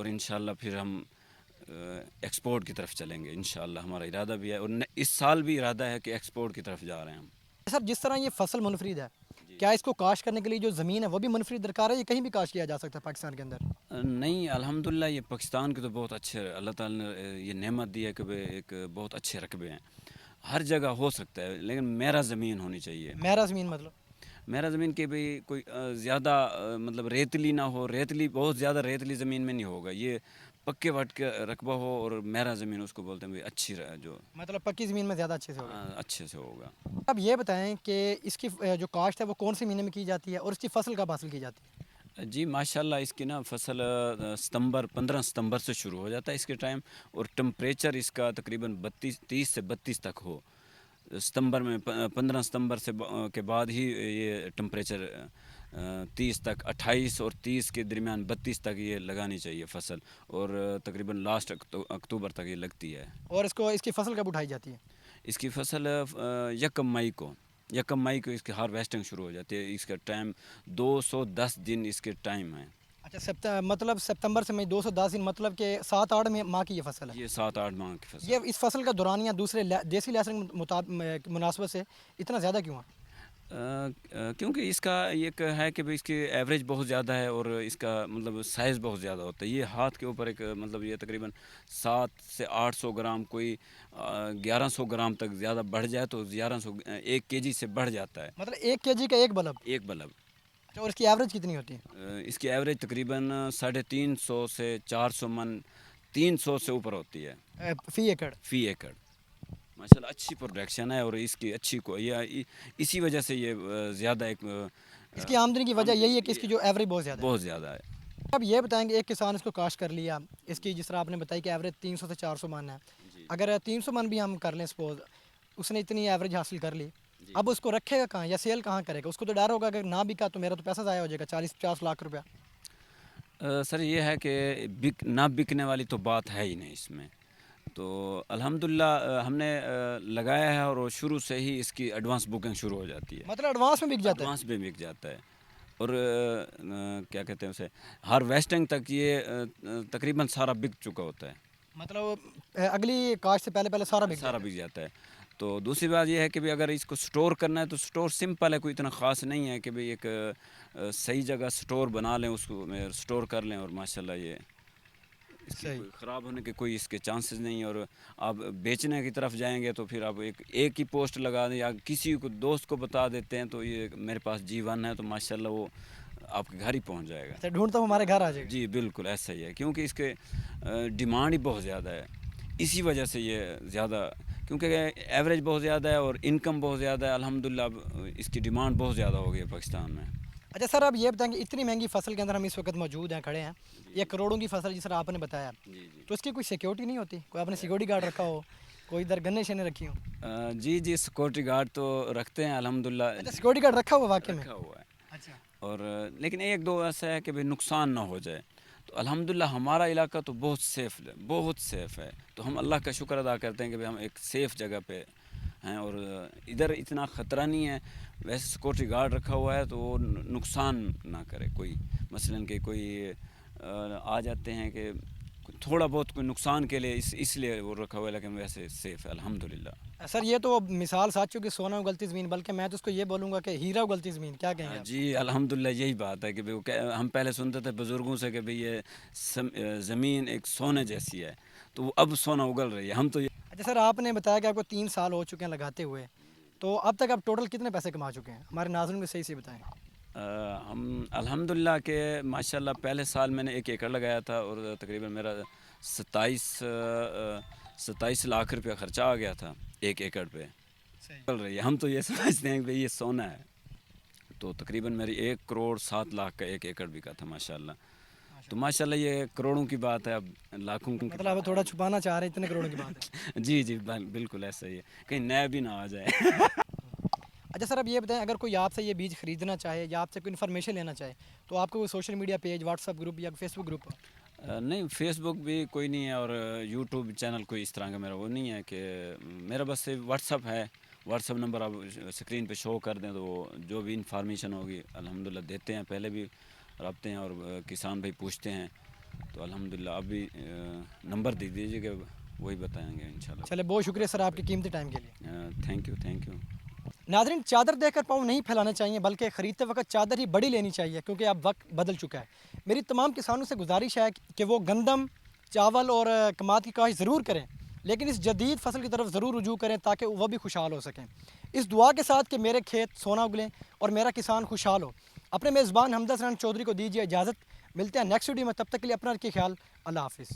اور انشاءاللہ پھر ہم ایکسپورٹ کی طرف چلیں گے انشاءاللہ. ہمارا ارادہ بھی ہے اور اس سال بھی ارادہ ہے کہ ایکسپورٹ کی طرف جا رہے ہیں ہم. سر جس طرح یہ فصل منفرد ہے کیا اس کو کاشت کرنے کے لیے جو زمین ہے وہ بھی منفرد درکار ہے یا کہیں بھی کاشت کیا جا سکتا ہے پاکستان کے اندر؟ نہیں الحمدللہ یہ پاکستان کے تو بہت اچھے اللہ تعالیٰ نے یہ نعمت دی ہے کہ ایک بہت اچھے رقبے ہیں. ہر جگہ ہو سکتا ہے لیکن میرا زمین ہونی چاہیے. میرا زمین مطلب میرا زمین کہ بھی کوئی زیادہ مطلب ریتلی نہ ہو. ریتلی بہت زیادہ ریتلی زمین میں نہیں ہوگا. یہ پکے وٹ کے رقبہ ہو اور میرا زمین اس کو بولتے ہیں اچھی جو مطلب پکی زمین میں زیادہ اچھے سے ہوگا. اچھے سے ہوگا. اب یہ بتائیں کہ اس کی جو کاشت ہے وہ کون سے مہینے میں کی جاتی ہے اور اس کی فصل کب حاصل کی جاتی ہے؟ جی ماشاءاللہ اس کی نا فصل 15 ستمبر سے شروع ہو جاتا ہے اس کے ٹائم. اور ٹمپریچر اس کا تقریباً 30 سے 32 تک ہو. ستمبر میں 15 ستمبر سے کے بعد ہی یہ ٹمپریچر 30 تک 28 اور 30 کے درمیان 32 تک یہ لگانی چاہیے فصل. اور تقریباً لاسٹ اکتوبر تک یہ لگتی ہے. اور اس کی فصل کب اٹھائی جاتی ہے؟ اس کی فصل 1 مئی کو اس کی ہارویسٹنگ شروع ہو جاتی ہے. اس کا ٹائم 210 دن اس کے ٹائم ہے. اچھا مطلب ستمبر سے مئی 210 دن مطلب کہ 7-8 ماہ کی یہ فصل ہے. یہ 7-8 ماہ کی فصل. یہ اس فصل کا دورانیہ دوسرے دیسی لہسن مناسبت سے اتنا زیادہ کیوں ہے؟ کیونکہ اس کا ایک ہے کہ اس کی ایوریج بہت زیادہ ہے اور اس کا مطلب سائز بہت زیادہ ہوتا ہے. یہ ہاتھ کے اوپر ایک مطلب یہ تقریباً 700 سے 800 گرام کوئی 1100 گرام تک زیادہ بڑھ جائے تو 1 kg سے بڑھ جاتا ہے. مطلب 1 kg کا ایک بلب؟ ایک بلب. اور اس کی ایوریج کتنی ہوتی ہے؟ اس کی ایوریج تقریباً 350 سے 400 من 300 سے اوپر ہوتی ہے فی ایکڑ. ماشاءاللہ اچھی پروڈکشن ہے اور اس کی اچھی اسی وجہ سے یہ زیادہ ایک اس کی آمدنی کی وجہ یہی ہے کہ اس کی جو ایوریج بہت زیادہ ہے. اب یہ بتائیں کہ ایک کسان اس کو کاشت کر لیا, اس کی جس طرح آپ نے بتائی کہ ایوریج 300 سے 400 من ہے. اگر 300 من بھی ہم کر لیں سپوز, اس نے اتنی ایوریج حاصل کر لی, اب اس کو رکھے گا کہاں یا سیل کہاں کرے گا؟ اس کو تو ڈر ہوگا کہ نہ بکا تو میرا تو پیسہ ضائع ہو جائے گا 40-50 لاکھ روپیہ. سر یہ ہے کہ نہ بکنے والی تو بات ہے ہی نہیں اس میں. تو الحمدللہ ہم نے لگایا ہے اور شروع سے ہی اس کی ایڈوانس بکنگ شروع ہو جاتی ہے. مطلب ایڈوانس میں بک جاتا ہے؟ ایڈوانس میں بک جاتا ہے. اور کیا کہتے ہیں اسے ہارویسٹنگ تک یہ تقریباً سارا بک چکا ہوتا ہے. مطلب اگلی کاشت سے پہلے سارا بک جاتا ہے. تو دوسری بات یہ ہے کہ اگر اس کو سٹور کرنا ہے تو سٹور سمپل ہے, کوئی اتنا خاص نہیں ہے کہ ایک صحیح جگہ سٹور بنا لیں, اس کو سٹور کر لیں اور ماشاءاللہ یہ اس کی کوئی خراب ہونے کے کوئی اس کے چانسز نہیں. اور آپ بیچنے کی طرف جائیں گے تو پھر آپ ایک ہی پوسٹ لگا دیں یا کسی کو دوست کو بتا دیتے ہیں تو یہ میرے پاس G1 ہے تو ماشاءاللہ وہ آپ کے گھر ہی پہنچ جائے گا. ڈھونڈتا ہوں ہمارے گھر آ جائے گا. جی بالکل ایسا ہی ہے, کیونکہ اس کے ڈیمانڈ ہی بہت زیادہ ہے. اسی وجہ سے یہ زیادہ, کیونکہ ایوریج بہت زیادہ ہے اور انکم بہت زیادہ ہے. الحمدللہ اب اس کی ڈیمانڈ بہت زیادہ ہو گئی ہے پاکستان میں. اچھا سر, آپ یہ بتائیں کہ اتنی مہنگی فصل کے اندر ہم اس وقت موجود ہیں, کھڑے ہیں, یہ کروڑوں کی فصل جس طرح آپ نے بتایا, تو اس کی کوئی سیکیورٹی نہیں ہوتی؟ کوئی آپ نے سیکیورٹی گارڈ رکھا ہو, کوئی ادھر گنے شنے رکھی ہوں؟ جی سیکورٹی گارڈ تو رکھتے ہیں الحمدللہ. اچھا سیکورٹی گارڈ رکھا ہوا واقعی میں؟ رکھا ہوا ہے. اچھا. اور لیکن ایک دو ایسا ہے کہ نقصان نہ ہو جائے. تو الحمدللہ ہمارا علاقہ تو بہت سیف ہے. تو ہم اللہ کا شکر ادا کرتے ہیں کہ ہم ایک سیف جگہ پہ ہیں اور ادھر اتنا خطرہ نہیں ہے. ویسے سیکورٹی گارڈ رکھا ہوا ہے تو وہ نقصان نہ کرے کوئی, مثلاً کہ کوئی آ جاتے ہیں کہ تھوڑا بہت کوئی نقصان کے لیے اس لیے وہ رکھا ہوا ہے, لیکن ویسے سیف ہے الحمدللہ. سر یہ تو مثال ساتھیوں کی سونا اگلتی زمین, بلکہ میں تو اس کو یہ بولوں گا کہ ہیرا اگلتی زمین, کیا کہیں گے آپ؟ جی الحمدللہ یہی بات ہے کہ ہم پہلے سنتے تھے بزرگوں سے کہ یہ زمین ایک سونے جیسی ہے, تو وہ اب سونا اگل رہی ہے. ہم تو اچھا سر, آپ نے بتایا کہ آپ کو 3 سال ہو چکے ہیں لگاتے ہوئے, تو اب تک آپ ٹوٹل کتنے پیسے کما چکے ہیں؟ ہمارے ناظرین کو صحیح بتائیں. ہم الحمدللہ کہ ماشاءاللہ پہلے سال میں نے 1 ایکڑ لگایا تھا اور تقریباً میرا 27 لاکھ روپیہ خرچہ آ گیا تھا 1 ایکڑ پہ. چل رہی ہے, ہم تو یہ سمجھتے ہیں کہ یہ سونا ہے. تو تقریباً میری 1 کروڑ 7 لاکھ کا 1 ایکڑ بکا تھا ماشاءاللہ. تو ماشاءاللہ یہ کروڑوں کی بات ہے, اب لاکھوں کی. مطلب آپ تھوڑا چھپانا چاہ رہے ہیں, اتنے کروڑوں کی بات ہے. جی بالکل ایسا ہی ہے, کہیں نیا بھی نہ آ جائے. اچھا سر, اب یہ بتائیں اگر کوئی آپ سے یہ بیج خریدنا چاہے یا آپ سے کوئی انفارمیشن لینا چاہے تو آپ کو کوئی social media page, what's app group یا فیس بک گروپ؟ نہیں, فیس بک بھی کوئی نہیں ہے اور یوٹیوب چینل کوئی اس طرح کا میرا وہ نہیں ہے. کہ میرا بس واٹس ایپ ہے. واٹس ایپ نمبر آپ اسکرین پہ شو کر دیں تو جو بھی انفارمیشن ہوگی الحمدللہ دیتے ہیں. پہلے بھی رابطے ہیں اور کسان بھائی پوچھتے ہیں تو الحمدللہ ابھی نمبر دے دیجیے کہ وہی بتائیں گے انشاءاللہ. چلے بہت شکریہ سر آپ کے قیمتی ٹائم کے لیے. Thank you. ناظرین چادر دیکھ کر پاؤں نہیں پھیلانا چاہیے بلکہ خریدتے وقت چادر ہی بڑی لینی چاہیے کیونکہ اب وقت بدل چکا ہے. میری تمام کسانوں سے گزارش ہے کہ وہ گندم چاول اور کماد کی کاشت ضرور کریں لیکن اس جدید فصل کی طرف ضرور رجوع کریں تاکہ وہ بھی خوشحال ہو سکیں. اس دعا کے ساتھ کہ میرے کھیت سونا اگلیں اور میرا کسان خوشحال ہو. اپنے میزبان حمزہ حسنین چودھری کو دیجیے اجازت. ملتے ہیں نیکسٹ ویڈیو میں. تب تک کے لیے اپنا رکھیے خیال. اللہ حافظ.